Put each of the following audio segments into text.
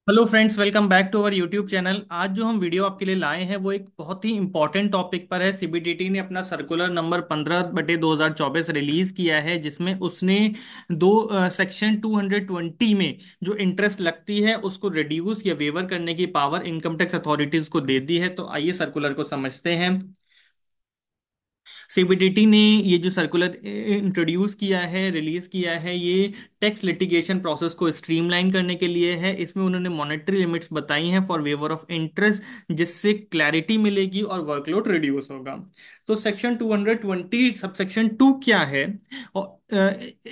Hello friends, welcome back to our YouTube channel. आज जो हम वीडियो आपके लिए लाए हैं वो एक बहुत ही इंपॉर्टेंट टॉपिक पर है। सीबीडीटी ने अपना सर्कुलर नंबर 15/2024 रिलीज किया है, जिसमें उसने दो सेक्शन 220 में जो इंटरेस्ट लगती है उसको रिड्यूस या वेवर करने की पावर इनकम टैक्स अथॉरिटीज को दे दी है। तो आइए सर्कुलर को समझते हैं। सीबीडीटी ने ये जो सर्कुलर इंट्रोड्यूस किया है, रिलीज किया है, ये टैक्स लिटिगेशन प्रोसेस को स्ट्रीमलाइन करने के लिए है। इसमें उन्होंने मॉनेटरी लिमिट्स बताई हैं फॉर वेवर ऑफ इंटरेस्ट, जिससे क्लैरिटी मिलेगी और वर्कलोड रिड्यूस होगा। तो सेक्शन 220 सबसेक्शन 2 क्या है?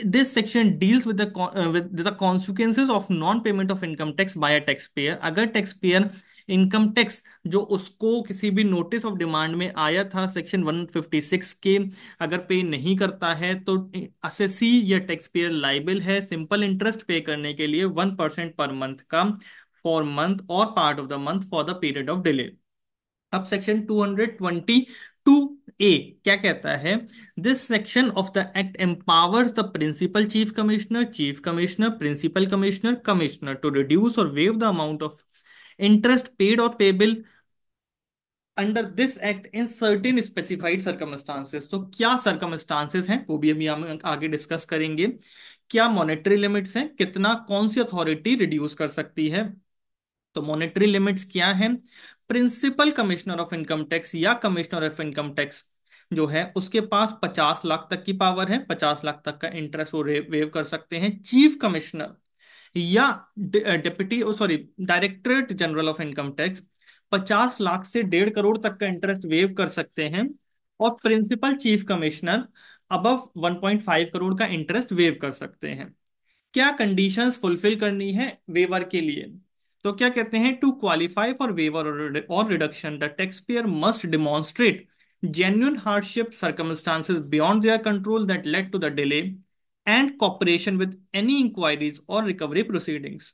This section deals with the consequences of non payment of income tax bye a tax payer. अगर टैक्स पेयर इनकम टैक्स जो उसको किसी भी नोटिस ऑफ डिमांड में आया था सेक्शन 156 के, अगर पे नहीं करता है तो असेसी या टैक्स पेयर लाइबल है सिंपल इंटरेस्ट पे करने के लिए 1% पर मंथ का, for month or part of the month for the period of delay. अब सेक्शन 222A क्या कहता है? This section of the act empowers the principal chief commissioner, principal commissioner, commissioner to reduce or waive the amount of interest paid or payable under this act in certain specified circumstances. तो क्या circumstances हैं वो भी हम आगे discuss करेंगे। क्या monetary limits हैं, कितना कौन सी अथॉरिटी रिड्यूस कर सकती है? तो मॉनेटरी लिमिट्स क्या है? Principal commissioner of income tax या कमिश्नर ऑफ इनकम टैक्स जो है उसके पास 50 लाख तक की पावर है, 50 लाख तक का इंटरेस्ट वो वेव कर सकते हैं। चीफ कमिश्नर या deputy sorry directorate general of income tax 50 lakh से 1.5 करोड़ तक का इंटरेस्ट वेव कर सकते हैं। और principal chief commissioner above 1.5 crore का इंटरेस्ट वेव कर सकते हैं। क्या कंडीशंस फुलफिल करनी है वेवर के लिए? तो क्या कहते हैं, टू क्वालिफाई फॉर वेवर और reduction the tax payer must demonstrate genuine hardship circumstances beyond their control that led to the delay and cooperation with any inquiries or recovery proceedings।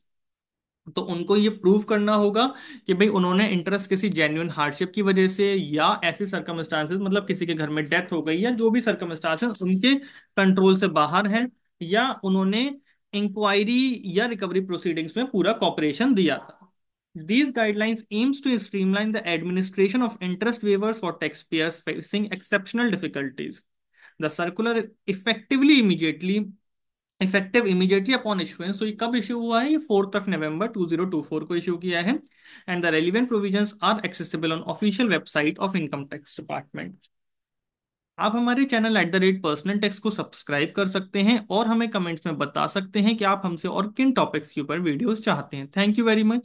तो उनको ये प्रूव करना होगा कि भाई उन्होंने इंटरेस्ट किसी जेन्युइन हार्डशिप की वजह से या ऐसी सर्कमस्टांसेस, मतलब किसी के घर में डेथ हो गई या जो भी सर्कमस्टांसेस उनके कंट्रोल से बाहर हैं, या उन्होंने इंक्वायरी या रिकवरी प्रोसीडिंग्स में पूरा कॉपरेशन दिया था। These guidelines aims to streamline the administration of interest waivers for taxpayers facing exceptional difficulties. The circular effective immediately upon issuance. तो ये कब इशू हुआ है? ये 4 नवंबर 2024 को इशू किया है। And the relevant provisions are accessible on official website of income tax department. आप हमारे चैनल @पर्सनल टैक्स को सब्सक्राइब कर सकते हैं और हमें कमेंट्स में बता सकते हैं कि आप हमसे और किन टॉपिक्स के ऊपर वीडियोस चाहते हैं। Thank you very much.